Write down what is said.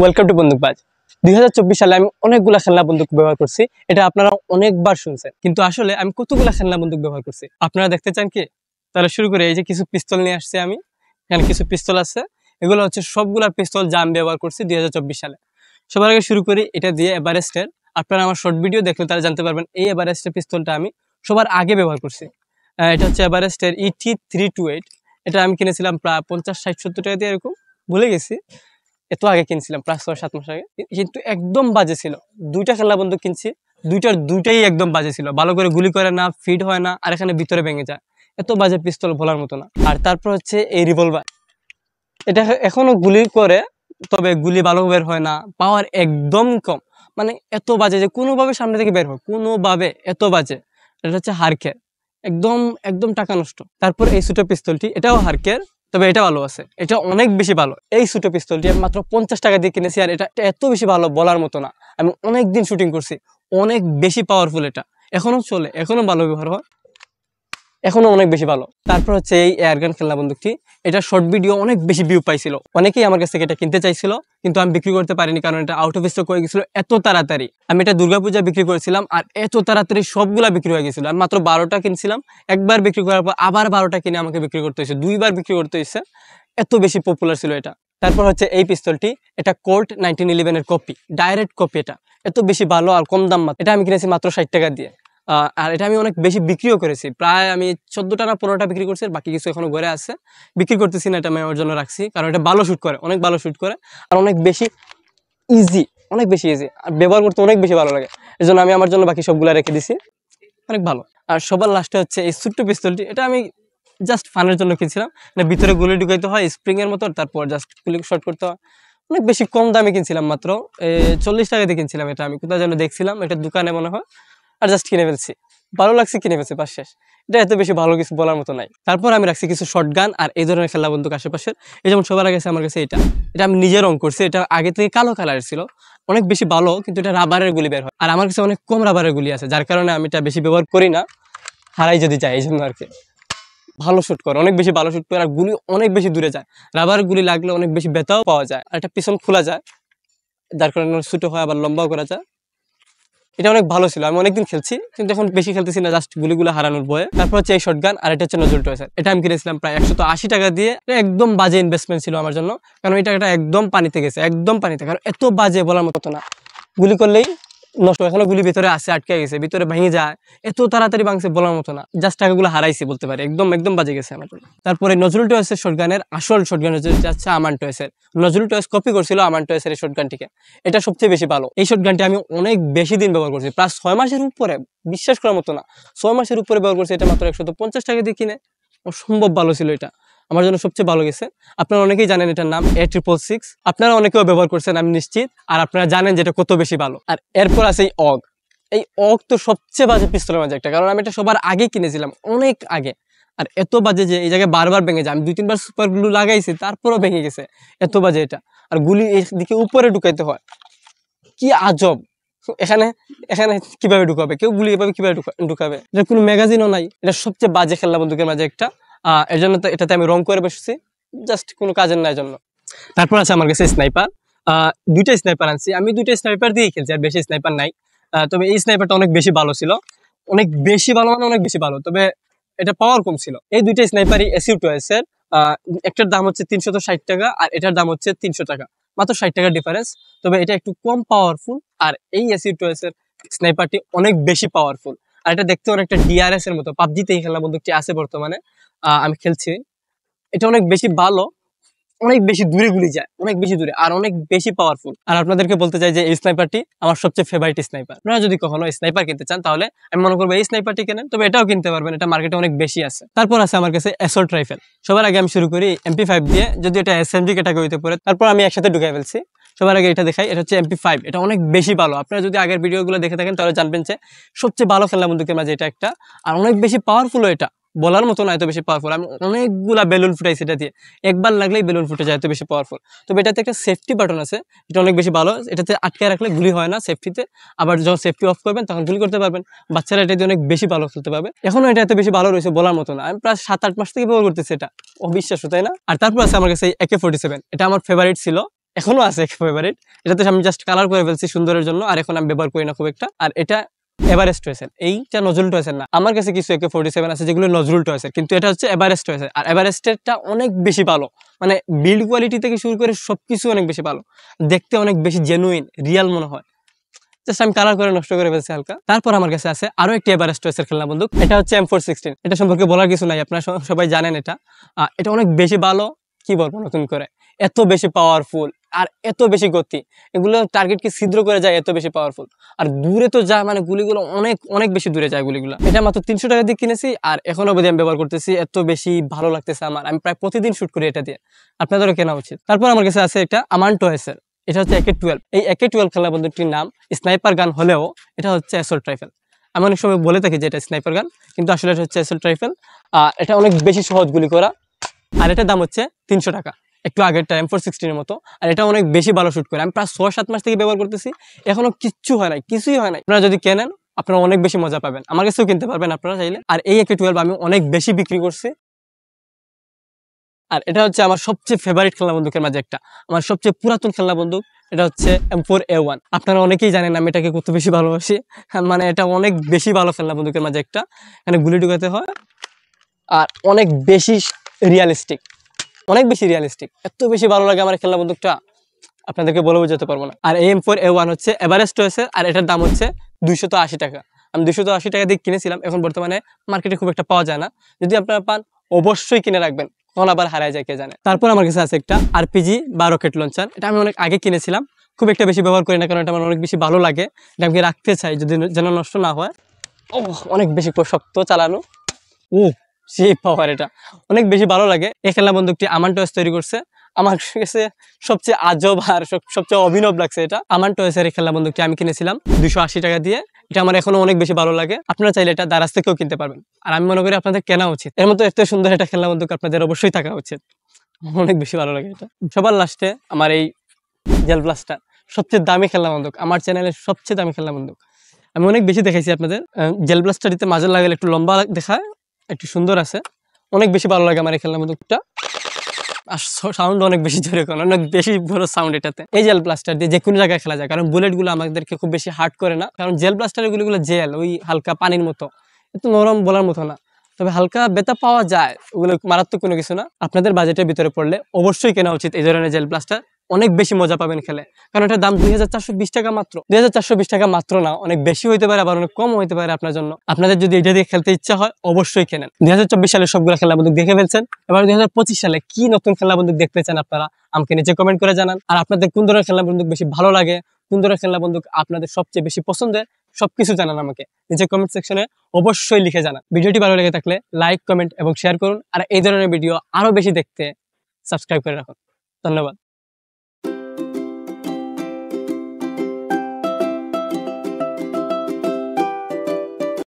Welcome to বন্দুকবাজ। 2024 সালে আমি অনেকগুলা খেলনা বন্দুক ব্যবহার করছি। এটা আপনারা অনেকবার শুনছেন, কিন্তু আসলে আমি কতগুলা খেলনা বন্দুক ব্যবহার করছি আপনারা দেখতে চান কি? তাহলে শুরু করে। এই যে কিছু পিস্তল নিয়ে আসছি আমি, এখানে কিছু পিস্তল আছে। এগুলো হচ্ছে সবগুলা পিস্তল যা আমি ব্যবহার করছি 2024 সালে। সবার আগে শুরু করি এটা দিয়ে এভারেস্টের। আপনারা আমার শর্ট ভিডিও দেখলে তারা জানতে পারবেন এই এভারেস্টের পিস্তলটা আমি সবার আগে ব্যবহার করছি। এটা হচ্ছে এভারেস্টের ET328। এটা আমি কিনেছিলাম প্রায় 50, 60, 70 টাকা দিয়ে, এরকম ভুলে গেছি। এত আগে কিনছিলাম, প্রায় 6-7 মাস আগে। কিন্তু একদম বাজে ছিল। দুইটা খেলনা বন্দুক কিনছি, দুইটাই একদম বাজে ছিল। ভালো করে গুলি করে না, ফিট হয় না, আর এখানে ভিতরে ভেঙে যায়। এত বাজে পিস্তল বলার মতো না। আর তারপর হচ্ছে এই রিভলভার। এটা এখনো গুলি করে, তবে গুলি ভালো বের হয় না, পাওয়ার একদম কম। মানে এত বাজে যে কোনোভাবে সামনে থেকে বের হয়, কোনোভাবে এত বাজে। এটা হচ্ছে হারকের, একদম একদম টাকা নষ্ট। তারপর এই ছোট পিস্তলটি, এটাও হারকের, তবে এটা ভালো আছে, এটা অনেক বেশি ভালো। এই ছোট পিস্তলটি আমি মাত্র 50 টাকা দিয়ে কিনেছি, আর এটা এত বেশি ভালো বলার মতো না। আমি অনেক দিন শুটিং করছি, অনেক বেশি পাওয়ারফুল। এটা এখনো চলে, এখনো ভালো ব্যবহার হয়, এখনো অনেক বেশি ভালো। তারপর হচ্ছে এই এয়ারগান খেলনা বন্দুকটি। এটা শর্ট ভিডিও অনেক বেশি ভিউ পাইছিল, অনেকেই আমার কাছ থেকে এটা কিনতে চাইছিল, কিন্তু আমি বিক্রি করতে পারিনি, কারণ এটা আউট অফ স্টক হয়ে গেছিল এত তাড়াতাড়ি। আমি এটা দুর্গাপূজা বিক্রি করেছিলাম, আর এত তাড়াতাড়ি সবগুলা বিক্রি হয়ে গেছিল। আমি মাত্র 12টা কিনছিলাম, একবার বিক্রি করার পর আবার 12টা কিনে আমাকে বিক্রি করতে হয়েছে, 2বার বিক্রি করতে হয়েছে, এত বেশি পপুলার ছিল এটা। তারপর হচ্ছে এই পিস্তলটি, এটা কোল্ট 1911 এর কপি, ডাইরেক্ট কপি। এটা এত বেশি ভালো আর কম দাম। এটা আমি কিনেছি মাত্র 60 টাকা দিয়ে। আর এটা আমি অনেক বেশি বিক্রিও করেছি, প্রায় আমি 14টা না 15টা বিক্রি করছি, বাকি কিছু এখনো ঘরে আছে, বিক্রি করতেছি না। এটা আমি আমার জন্য রাখছি, কারণ এটা ভালো শুট করে, অনেক ভালো শুট করে, আর অনেক বেশি ইজি, অনেক বেশি ইজি, আর ব্যবহার করতে অনেক বেশি ভালো লাগে। এই জন্য আমি আমার জন্য বাকি সবগুলা রেখে দিছি, অনেক ভালো। আর সবার লাস্টে হচ্ছে এই ছোট্ট পিস্তলটি। এটা আমি জাস্ট ফানের জন্য কিনছিলাম। মানে ভিতরে গুলি ঢুকাইতে হয় স্প্রিং এর মতো, তারপর জাস্ট গুলি শর্ট করতে হয়। অনেক বেশি কম দামে কিনছিলাম, মাত্র 40 টাকা দিয়ে কিনছিলাম। এটা আমি কোথায় যেন দেখছিলাম, এটা দোকানে মনে হয়, আর জাস্ট কিনে ফেলছি, ভালো লাগছে, কিনে ফেলছি, পাশ শেষ। এটা এত বেশি ভালো কিছু বলার মতো নাই। তারপর আমি রাখছি কিছু শর্টগান আর এই ধরনের খেলা বন্দুক আশেপাশের। এই যেমন সবার আগে আমার কাছে এটা আমি নিজে রং করছি। এটা আগে থেকে কালো কালার ছিল, অনেক বেশি ভালো, কিন্তু এটা রাবারের গুলি বের হয়, আর আমার কাছে অনেক কম রাবারের গুলি আছে, যার কারণে আমি এটা বেশি ব্যবহার করি না, হারাই যদি যায়, এই জন্য আর কি। ভালো শুট করে, অনেক বেশি ভালো শুট করে, আর গুলি অনেক বেশি দূরে যায়। রাবার গুলি লাগলে অনেক বেশি ব্যথাও পাওয়া যায়, আর এটা পিছন খোলা যায়, যার কারণে ছোট হয়, আবার লম্বাও করা যায়। এটা অনেক ভালো ছিল, আমি অনেকদিন খেলছি, কিন্তু এখন বেশি খেলতেছি না, জাস্ট গুলিগুলো হারানোর ভয়ে। তারপর হচ্ছে এই শটগান, আর এটা হচ্ছে নজরুল টয়েসের। এটা আমি কিনেছিলাম প্রায় 180 টাকা দিয়ে। এটা একদম বাজে ইনভেস্টমেন্ট ছিল আমার জন্য, কারণ এটা একদম পানিতে গেছে, একদম পানিতে, কারণ এত বাজে বলার মতো না। গুলি করলেই নষ্ট, এখনো গুলি ভিতরে আছে, আটকে গেছে, ভিতরে ভেঙে যায়, এত তাড়াতাড়ি ভাঙছে বলার মতো না। জাস্ট টাকাগুলো হারাইছি বলতে পারি, একদম একদম বাজে গেছে আমার জন্য। তারপরে নজরুল টয়েসের শটগানের আসল শটগান হচ্ছে আমান টয়েসের। নজরুল টয়েস কপি করছিল আমান টয়েসের এই শটগানটিকে। এটা সবচেয়ে বেশি ভালো। এই শটগানটি আমি অনেক বেশি দিন ব্যবহার করছি, প্রায় 6 মাসের উপরে, বিশ্বাস করার মতো না, 6 মাসের উপরে ব্যবহার করছি। এটা মাত্র 150 টাকা দিয়ে কিনে, অসম্ভব ভালো ছিল। এটা আমার জন্য সবচেয়ে ভালো গেছে। আপনারা অনেকেই জানেন এটার নাম A666, আপনারা অনেকেও ব্যবহার করছেন আমি নিশ্চিত, আর আপনারা জানেন যেটা কত বেশি ভালো। আর এরপর আছে এই অগ তো সবচেয়ে বাজে পিস্তলের মাঝে একটা, কারণ আমি এটা সবার আগে কিনেছিলাম, অনেক আগে, আর এত বাজে যে এই জায়গায় বারবার ভেঙে যায়। আমি 2-3 বার সুপার গ্লু লাগাইছি, তারপরও ভেঙে গেছে, এত বাজে এটা। আর গুলি এদিকে উপরে ঢুকাইতে হয়, কি আজব। এখানে এখানে কিভাবে ঢুকাবে কেউ গুলি, এভাবে কিভাবে ঢুকাবে? এটা কোনো ম্যাগাজিনও নাই। এটা সবচেয়ে বাজে খেলনা বন্দুকের মাঝে একটা। এর জন্য তো এটাতে আমি রং করে বসেছি, জাস্ট কোনো কাজের নাই জন্য। তারপর আছে আমার কাছে স্নাইপার। দুইটা স্নাইপার আনছি আমি, দুইটা স্নাইপার দিয়ে খেলছি, আর বেশি স্নাইপার নাই। তবে এই স্নাইপারটা অনেক বেশি ভালো ছিল, অনেক বেশি ভালো, মানে অনেক বেশি ভালো, তবে এটা পাওয়ার কম ছিল। এই দুইটা স্নাইপারই AC2S এর। একটার দাম হচ্ছে 360 টাকা, আর এটার দাম হচ্ছে 300 টাকা, মাত্র 60 টাকার ডিফারেন্স। তবে এটা একটু কম পাওয়ারফুল, আর এই AC2S এর স্নাইপারটি অনেক বেশি পাওয়ারফুল। আর এটা দেখতে অনেকটা DRS এর মতো, পাবজিতে এই খেলনা বন্দুকটি আছে বর্তমানে, আমি খেলছি। এটা অনেক বেশি ভালো, অনেক বেশি দূরে গুলি যায়, অনেক বেশি দূরে, আর অনেক বেশি পাওয়ারফুল। আর আপনাদেরকে বলতে চাই যে এই স্নাইপারটি আমার সবচেয়ে ফেভারিট স্নাইপার। আপনারা যদি কখনো স্নাইপার কিনতে চান, তাহলে আমি মনে করবো এই স্নাইপারটি কেনেন, তবে এটাও কিনতে পারবেন, এটা মার্কেটে অনেক বেশি আছে। তারপর আছে আমার কাছে অ্যাসল্ট রাইফেল। সবার আগে আমি শুরু করি MP5 দিয়ে, যদি এটা SMG ক্যাটাগরিতে পড়ে, তারপর আমি একসাথে ঢুকাই ফেলছি। সবার আগে এটা দেখাই, এটা হচ্ছে MP5। এটা অনেক বেশি ভালো, আপনারা যদি আগের ভিডিওগুলো দেখে থাকেন তাহলে জানবেন যে সবচেয়ে ভালো খেলনা বন্দুকের মাঝে এটা একটা, আর অনেক বেশি পাওয়ারফুল। এটা বলার মতো না, এত বেশি পাওয়ারফুল। আমি অনেকগুলা বেলুন ফুটাইছি এটা দিয়ে, একবার লাগলেই বেলুন ফুটে যায়, এত বেশি পাওয়ারফুল। তবে এটাতে একটা সেফটি বাটন আছে, এটা অনেক বেশি ভালো। এটাতে আটকে রাখলে গুলি হয় না সেফটিতে, আবার যখন সেফটি অফ করবেন তখন গুলি করতে পারবেন। বাচ্চারা এটা দিয়ে অনেক বেশি ভালো খেলতে পারবে। এখনো এটা এত বেশি ভালো রয়েছে বলার মতো না, আমি প্রায় 7-8 মাস থেকে ব্যবহার করতেছি, এটা অবিশ্বাস্য, তাই না? আর তারপর আছে আমার কাছে AK-47। এটা আমার ফেভারিট ছিল, এখনো আছে ফেভারিট। এটাতে আমি জাস্ট কালার করে ফেলছি সুন্দরের জন্য, আর এখন আমি ব্যবহার করি না খুব একটা। আর এটা এভারেস্ট টয়েসের, এইটা নজরুল টয়েসের না। আমার কাছে কিছু AK-47 আছে যেগুলো নজরুল টয়েসের, কিন্তু এটা হচ্ছে এভারেস্ট টয়েসের। আর এভারেস্টেরটা অনেক বেশি ভালো, মানে বিল্ড কোয়ালিটি থেকে শুরু করে সবকিছু অনেক বেশি ভালো, দেখতে অনেক বেশি জেনুইন রিয়াল মনে হয়। জাস্ট আমি কালার করে নষ্ট করে ফেলছি হালকা। তারপর আমার কাছে আছে আরো একটি এভারেস্ট টয়েসের খেলনা বন্দুক, এটা হচ্ছে M416। এটা সম্পর্কে বলার কিছু নাই, আপনারা সবাই জানেন এটা। এটা অনেক বেশি ভালো, কি বলবো নতুন করে, এত বেশি পাওয়ারফুল আর এত বেশি গতি, এগুলো টার্গেটকে ছিদ্র করে যায়, এত বেশি পাওয়ারফুল। আর দূরে তো যায়, মানে গুলিগুলো অনেক অনেক বেশি দূরে যায় গুলিগুলো। এটা মাত্র 300 টাকা দিয়ে কিনেছি, আর এখনো অবধি আমি ব্যবহার করতেছি, এত বেশি ভালো লাগতেছে আমার। আমি প্রায় প্রতিদিন শুট করি এটা দিয়ে, আপনাদেরও কেনা উচিত। তারপর আমার কাছে আছে একটা আমান টয়েসের, এটা হচ্ছে AK-12। এই AK-12 খেলনা বন্দুকটির নাম স্নাইপার গান হলেও এটা হচ্ছে অ্যাসল্ট রাইফেল। আমি অনেক সময় বলে থাকি যে এটা স্নাইপার গান, কিন্তু আসলে এটা হচ্ছে অ্যাসল্ট রাইফেল। এটা অনেক বেশি সহজ গুলি করা, আর এটার দাম হচ্ছে 300 টাকা, একটু আগেরটা M416 এর মতো। আর এটা অনেক বেশি ভালো শুট করে, আমি প্রায় 6-7 মাস থেকে ব্যবহার করতেছি, এখনো কিচ্ছু হয় নাই, কিছুই হয় নাই। আপনারা যদি কেনেন আপনারা অনেক বেশি মজা পাবেন, আমার কাছেও কিনতে পারবেন আপনারা চাইলে। আর এই AK-12 আমি অনেক বেশি বিক্রি করছি। আর এটা হচ্ছে আমার সবচেয়ে ফেভারিট খেলনা বন্দুকের মাঝে একটা, আমার সবচেয়ে পুরাতন খেলনা বন্দুক। এটা হচ্ছে M4A1। আপনারা অনেকেই জানেন আমি এটাকে কত বেশি ভালোবাসি। মানে এটা অনেক বেশি ভালো খেলনা বন্দুকের মাঝে একটা, এখানে গুলি ঢুকাতে হয়, আর অনেক বেশি রিয়ালিস্টিক, অনেক বেশি রিয়ালিস্টিক, এত বেশি ভালো লাগে আমার খেলনা বন্দুকটা, আপনাদেরকে বলে বোঝাতে পারবো না। আর M4A1 হচ্ছে এভারেস্ট হয়েছে, আর এটার দাম হচ্ছে 280 টাকা। আমি 280 টাকা দিয়ে কিনেছিলাম, এখন বর্তমানে মার্কেটে খুব একটা পাওয়া যায় না। যদি আপনারা পান অবশ্যই কিনে রাখবেন, কখন আবার হারায় যায় কে জানে। তারপর আমার কাছে আছে একটা RPG বা রকেট লঞ্চার। এটা আমি অনেক আগে কিনেছিলাম, খুব একটা বেশি ব্যবহার করি না, কারণ এটা আমার অনেক বেশি ভালো লাগে, এটা আমি রাখতে চাই যদি যেন নষ্ট না হয়। অনেক বেশি শক্ত চালানো, সেই পাওয়ার, এটা অনেক বেশি ভালো লাগে। এই খেলনা বন্দুকটি আমান টয়েস তৈরি করছে, আমার কাছে সবচেয়ে আজব আর সবচেয়ে অভিনব লাগছে এটা। আমান টয়েসের এই খেলনা বন্দুকটি আমি কিনেছিলাম 280 টাকা দিয়ে। এটা আমার এখনো অনেক বেশি ভালো লাগে, আপনারা চাইলে এটা দারাজ থেকেও কিনতে পারবেন। আর আমি মনে করি আপনাদের কেনা উচিত, এর মতো এত সুন্দর একটা খেলনা বন্দুক আপনাদের অবশ্যই থাকা উচিত, অনেক বেশি ভালো লাগে এটা। সবার লাস্টে আমার এই জেল ব্লাস্টার, সবচেয়ে দামি খেলনা বন্দুক, আমার চ্যানেলের সবচেয়ে দামি খেলনা বন্দুক। আমি অনেক বেশি দেখাইছি আপনাদের। জেল ব্লাস্টার দিতে মাঝে লাগালে একটু লম্বা দেখায়, একটু সুন্দর আছে, অনেক বেশি ভালো লাগে আমার এই খেলনা বন্দুকটা। আর সাউন্ড অনেক বেশি জোরে, অনেক বেশি বড় সাউন্ড এটাতে। এই জেল ব্লাস্টার দিয়ে যে কোনো জায়গায় খেলা যায়, কারণ বুলেট গুলো আমাদেরকে খুব বেশি হার্ট করে না, কারণ জেল ব্লাস্টারের গুলো জেল ওই হালকা পানির মতো, এত নরম বলার মতো না, তবে হালকা ব্যথা পাওয়া যায়, ওগুলো মারাত্মক কোনো কিছু না। আপনাদের বাজেটের ভিতরে পড়লে অবশ্যই কেনা উচিত এই ধরনের জেল ব্লাস্টার, অনেক বেশি মজা পাবেন খেলে। কারণ এটার দাম 2420 টাকা মাত্র। 2420 টাকা মাত্র না, অনেক বেশি হইতে পারে, আবার অনেক কম হইতে পারে আপনার জন্য। আপনাদের যদি এটা দিয়ে খেলতে ইচ্ছা হয় অবশ্যই কেনেন। 2024 সালে সবগুলো খেলা বন্দুক দেখে ফেলছেন, এবার 2025 সালে কি নতুন খেলা বন্দুক দেখতে চান আপনারা আমাকে নিচে কমেন্ট করে জানান। আর আপনাদের কোন ধরনের খেলনা বন্দুক বেশি ভালো লাগে, কোন ধরনের খেলনা বন্দুক আপনাদের সবচেয়ে বেশি পছন্দের, সবকিছু জানান আমাকে নিচে কমেন্ট সেকশনে অবশ্যই লিখে জানান। ভিডিওটি ভালো লেগে থাকলে লাইক, কমেন্ট এবং শেয়ার করুন। আর এই ধরনের ভিডিও আরো বেশি দেখতে সাবস্ক্রাইব করে রাখুন। ধন্যবাদ।